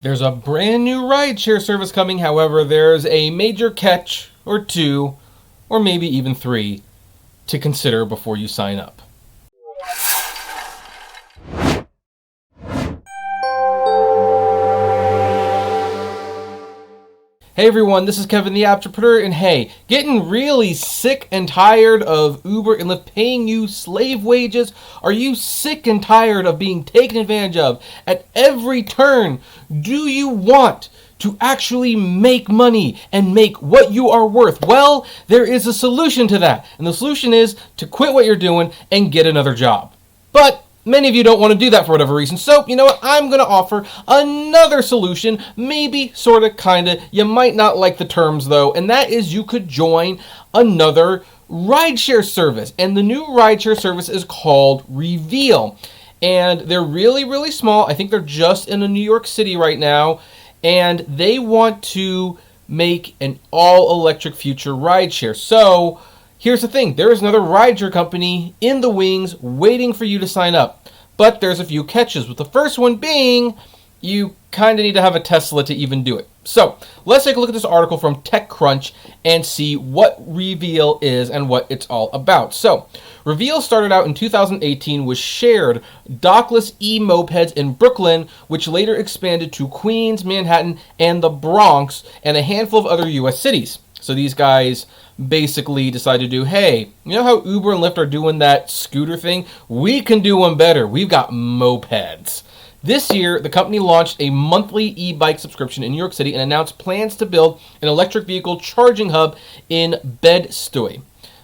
There's a brand new rideshare service coming, however, there's a major catch, or two, or maybe even three, to consider before you sign up. Hey everyone, this is Kevin the Apptrepreneur, and hey, getting really sick and tired of Uber and Lyft paying you slave wages? Are you sick and tired of being taken advantage of at every turn? Do you want to actually make money and make what you are worth? Well, there is a solution to that, and the solution is to quit what you're doing and get another job. But many of you don't want to do that for whatever reason. So, you know what? I'm going to offer another solution. Maybe, sort of, kind of. You might not like the terms, though. And that is you could join another rideshare service. And the new rideshare service is called Revel. And they're really, really small. I think they're just in New York City right now. And they want to make an all-electric future rideshare. So here's the thing, there is another rideshare company in the wings waiting for you to sign up. But there's a few catches, with the first one being you kind of need to have a Tesla to even do it. So let's take a look at this article from TechCrunch and see what Revel is and what it's all about. So Revel started out in 2018 with shared dockless e-mopeds in Brooklyn, which later expanded to Queens, Manhattan, and the Bronx, and a handful of other U.S. cities. So these guys basically decided to do, hey, you know how Uber and Lyft are doing that scooter thing? We can do one better. We've got mopeds. This year, the company launched a monthly e-bike subscription in New York City and announced plans to build an electric vehicle charging hub in Bed-Stuy.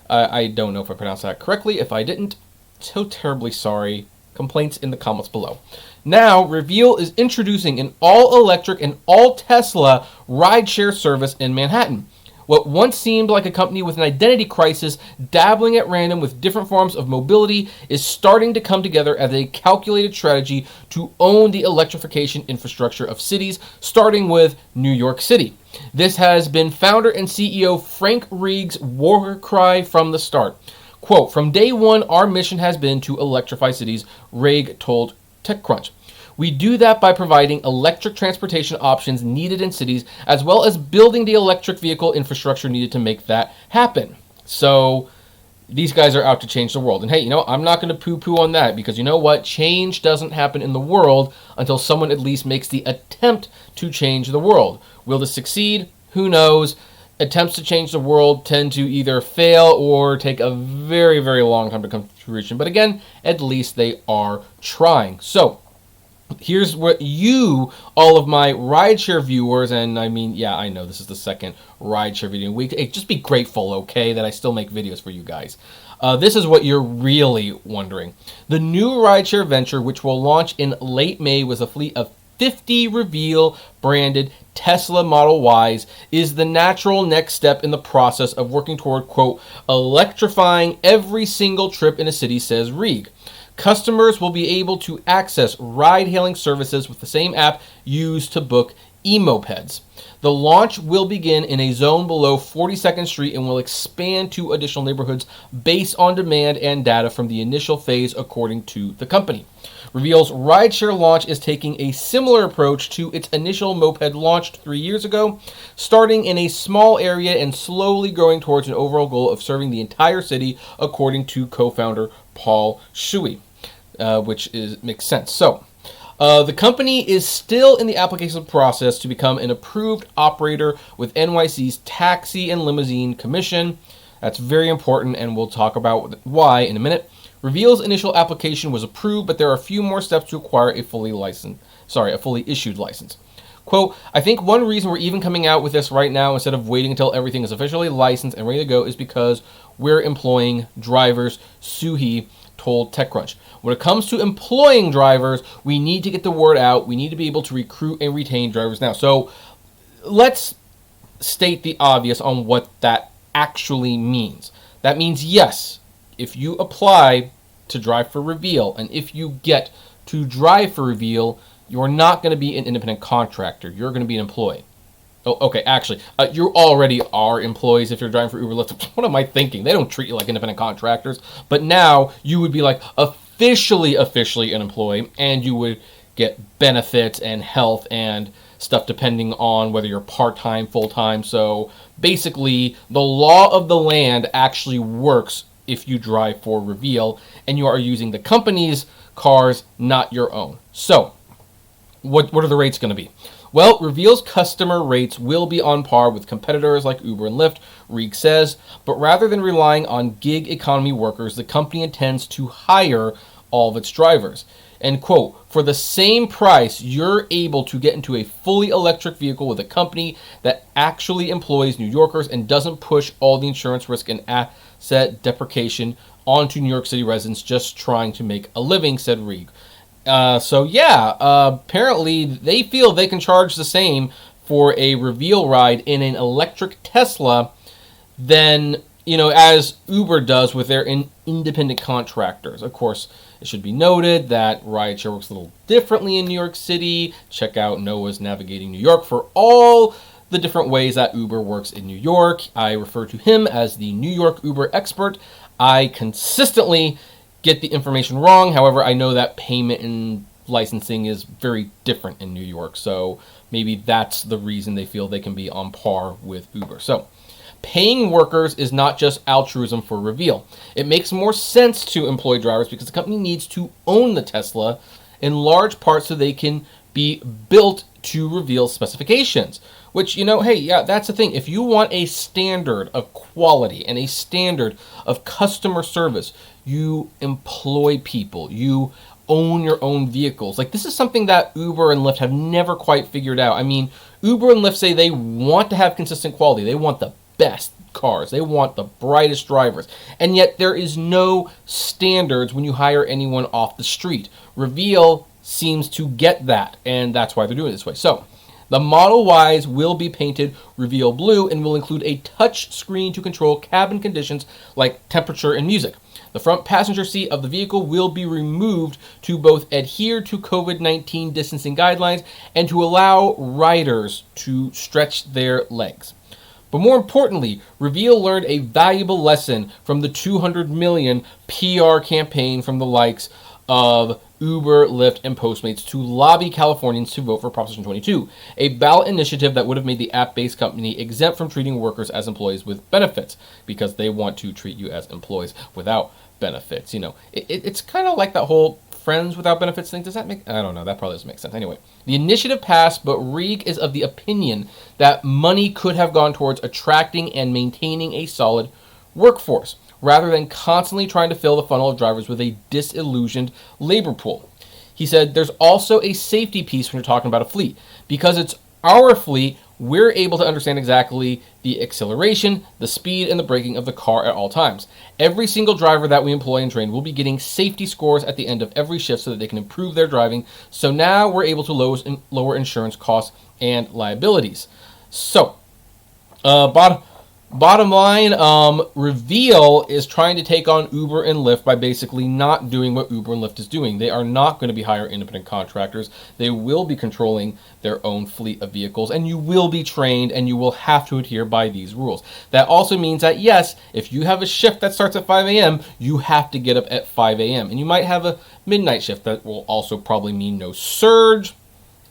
I don't know if I pronounced that correctly. If I didn't, so terribly sorry. Complaints in the comments below. Now, Revel is introducing an all-electric and all-Tesla rideshare service in Manhattan. What once seemed like a company with an identity crisis, dabbling at random with different forms of mobility, is starting to come together as a calculated strategy to own the electrification infrastructure of cities, starting with New York City. This has been founder and CEO Frank Rieg's war cry from the start. Quote, "From day one, our mission has been to electrify cities," Rieg told TechCrunch. "We do that by providing electric transportation options needed in cities, as well as building the electric vehicle infrastructure needed to make that happen." So these guys are out to change the world. And hey, you know, I'm not going to poo-poo on that, because you know what? Change doesn't happen in the world until someone at least makes the attempt to change the world. Will this succeed? Who knows? Attempts to change the world tend to either fail or take a very, very long time to come to fruition. But again, at least they are trying. So here's what you, all of my rideshare viewers, and I mean, yeah, I know this is the second rideshare video week. Hey, just be grateful, okay, that I still make videos for you guys. This is what you're really wondering. The new rideshare venture, which will launch in late May with a fleet of 50 Revel branded Tesla Model Ys, is the natural next step in the process of working toward, quote, electrifying every single trip in a city, says Rieg. Customers will be able to access ride-hailing services with the same app used to book e-mopeds. The launch will begin in a zone below 42nd Street and will expand to additional neighborhoods based on demand and data from the initial phase, according to the company. Revel's rideshare launch is taking a similar approach to its initial moped launched 3 years ago, starting in a small area and slowly growing towards an overall goal of serving the entire city, according to co-founder Paul Shuey, which makes sense. So, the company is still in the application process to become an approved operator with NYC's Taxi and Limousine Commission. That's very important, and we'll talk about why in a minute. Revel's initial application was approved, but there are a few more steps to acquire a fully issued license. Quote, "I think one reason we're even coming out with this right now instead of waiting until everything is officially licensed and ready to go is because we're employing drivers," Suhi told TechCrunch. "When it comes to employing drivers, we need to get the word out. We need to be able to recruit and retain drivers now." So let's state the obvious on what that actually means. That means, yes, if you apply to drive for Revel, and if you get to drive for Revel, you're not going to be an independent contractor. You're going to be an employee. Oh, okay, actually, you already are employees if you're driving for Uber Lyft. What am I thinking? They don't treat you like independent contractors. But now you would be like officially an employee, and you would get benefits and health and stuff depending on whether you're part-time, full-time. So basically, the law of the land actually works if you drive for Revel and you are using the company's cars, not your own. So what are the rates going to be? Well, Revel's customer rates will be on par with competitors like Uber and Lyft, Reeg says, but rather than relying on gig economy workers, the company intends to hire all of its drivers. And quote, for the same price, you're able to get into a fully electric vehicle with a company that actually employs New Yorkers and doesn't push all the insurance risk and asset depreciation onto New York City residents just trying to make a living, said Reeg. Apparently they feel they can charge the same for a Revel ride in an electric Tesla than, as Uber does with their independent contractors. Of course, it should be noted that Rideshare works a little differently in New York City. Check out Noah's Navigating New York for all the different ways that Uber works in New York. I refer to him as the New York Uber expert. I consistently get the information wrong. However, I know that payment and licensing is very different in New York. So maybe that's the reason they feel they can be on par with Uber. So paying workers is not just altruism for Revel. It makes more sense to employ drivers because the company needs to own the Tesla in large part so they can be built to Revel specifications. Which, that's the thing. If you want a standard of quality and a standard of customer service, you employ people. You own your own vehicles. Like, this is something that Uber and Lyft have never quite figured out. I mean, Uber and Lyft say they want to have consistent quality. They want the best cars. They want the brightest drivers. And yet there is no standards when you hire anyone off the street. Revel seems to get that, and that's why they're doing it this way. So the Model Ys will be painted Revel blue and will include a touch screen to control cabin conditions like temperature and music. The front passenger seat of the vehicle will be removed to both adhere to COVID-19 distancing guidelines and to allow riders to stretch their legs. But more importantly, Revel learned a valuable lesson from the $200 million PR campaign from the likes of Uber, Lyft, and Postmates to lobby Californians to vote for Proposition 22, a ballot initiative that would have made the app-based company exempt from treating workers as employees with benefits because they want to treat you as employees without benefits. It's kind of like that whole friends without benefits thing. Does that make... I don't know. That probably doesn't make sense. Anyway, the initiative passed, but Reeg is of the opinion that money could have gone towards attracting and maintaining a solid workforce, rather than constantly trying to fill the funnel of drivers with a disillusioned labor pool. He said, there's also a safety piece when you're talking about a fleet. Because it's our fleet, we're able to understand exactly the acceleration, the speed, and the braking of the car at all times. Every single driver that we employ and train will be getting safety scores at the end of every shift so that they can improve their driving. So now we're able to lower insurance costs and liabilities. So, Bottom line, Revel is trying to take on Uber and Lyft by basically not doing what Uber and Lyft is doing. They are not going to be hiring independent contractors. They will be controlling their own fleet of vehicles, and you will be trained, and you will have to adhere by these rules. That also means that, yes, if you have a shift that starts at 5 a.m., you have to get up at 5 a.m. And you might have a midnight shift that will also probably mean no surge,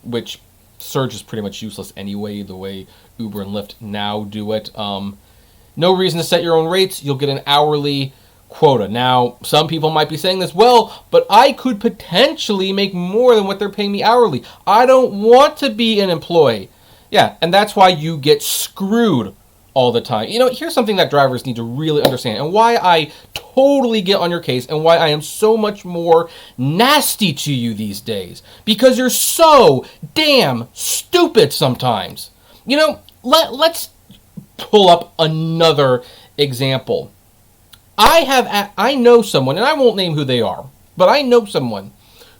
which surge is pretty much useless anyway, the way Uber and Lyft now do it. No reason to set your own rates. You'll get an hourly quota. Now, some people might be saying this, well, but I could potentially make more than what they're paying me hourly. I don't want to be an employee. Yeah, and that's why you get screwed all the time. Here's something that drivers need to really understand and why I totally get on your case and why I am so much more nasty to you these days. Because you're so damn stupid sometimes. Let's pull up another example. I know someone, and I won't name who they are, but I know someone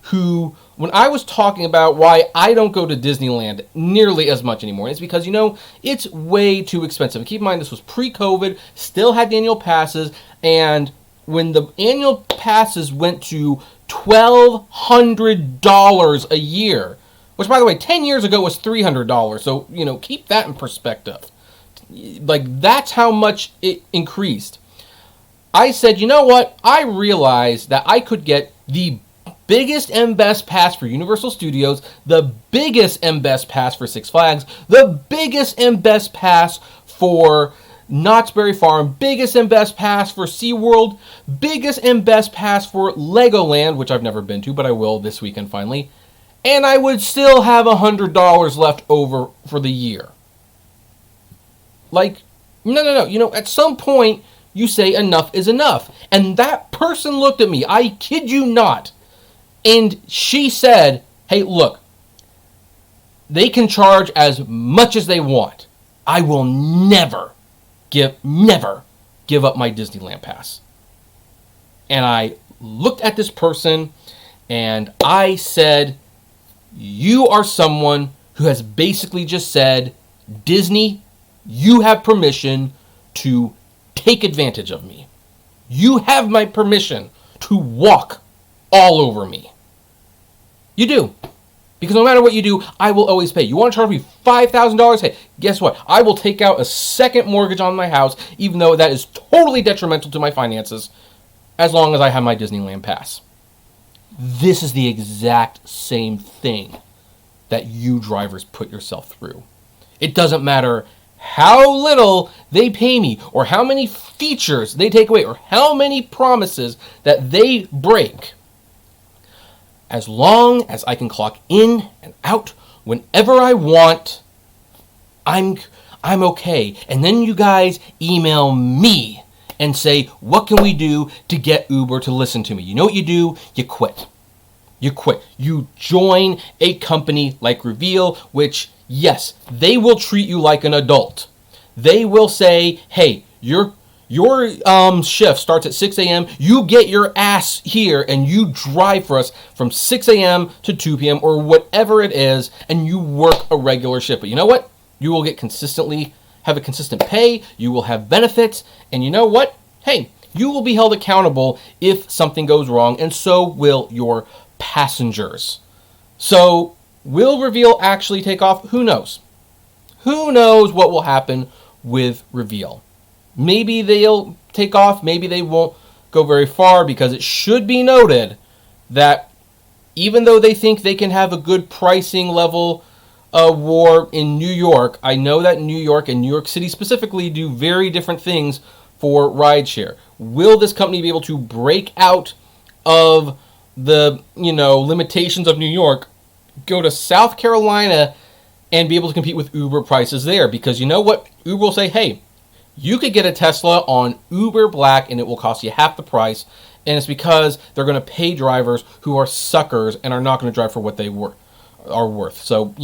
who, when I was talking about why I don't go to Disneyland nearly as much anymore, it's because, it's way too expensive. Keep in mind, this was pre-COVID, still had annual passes, and when the annual passes went to $1,200 a year, which, by the way, 10 years ago was $300, so, keep that in perspective. That's how much it increased. I said, you know what? I realized that I could get the biggest and best pass for Universal Studios, the biggest and best pass for Six Flags, the biggest and best pass for Knott's Berry Farm, biggest and best pass for SeaWorld, biggest and best pass for Legoland, which I've never been to, but I will this weekend finally. And I would still have $100 left over for the year. Like, no. You know, at some point, you say enough is enough. And that person looked at me, I kid you not, and she said, hey, look, they can charge as much as they want. I will never give up my Disneyland pass. And I looked at this person and I said, you are someone who has basically just said, Disney, you have permission to take advantage of me. You have my permission to walk all over me. You do. Because no matter what you do, I will always pay. You want to charge me $5,000? Hey, guess what? I will take out a second mortgage on my house, even though that is totally detrimental to my finances, as long as I have my Disneyland pass. This is the exact same thing that you drivers put yourself through. It doesn't matter how little they pay me, or how many features they take away, or how many promises that they break. As long as I can clock in and out whenever I want, I'm okay. And then you guys email me and say, what can we do to get Uber to listen to me? You know what you do? You quit. You quit. You join a company like Revel, which, yes, they will treat you like an adult. They will say, hey, your shift starts at 6 a.m. You get your ass here and you drive for us from 6 a.m. to 2 p.m. or whatever it is, and you work a regular shift. But you know what? You will have a consistent pay. You will have benefits. And you know what? Hey, you will be held accountable if something goes wrong, and so will your passengers. So, will Revel actually take off? Who knows? Who knows what will happen with Revel? Maybe they'll take off, maybe they won't go very far, because it should be noted that even though they think they can have a good pricing level war in New York, I know that New York and New York City specifically do very different things for rideshare. Will this company be able to break out of the, limitations of New York, go to South Carolina and be able to compete with Uber prices there? Because you know what? Uber will say, hey, you could get a Tesla on Uber Black and it will cost you half the price. And it's because they're going to pay drivers who are suckers and are not going to drive for what they are worth. So,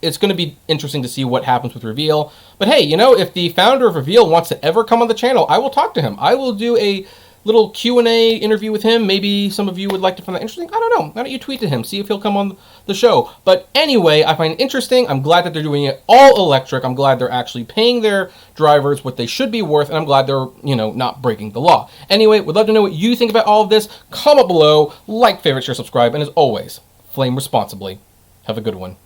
it's going to be interesting to see what happens with Revel. But hey, if the founder of Revel wants to ever come on the channel, I will talk to him. I will do a little Q&A interview with him. Maybe some of you would like to find that interesting. I don't know. Why don't you tweet to him, see if he'll come on the show. But anyway, I find it interesting. I'm glad that they're doing it all electric. I'm glad they're actually paying their drivers what they should be worth, and I'm glad they're, not breaking the law. Anyway, would love to know what you think about all of this. Comment below, like, favorite, share, subscribe, and as always, flame responsibly. Have a good one.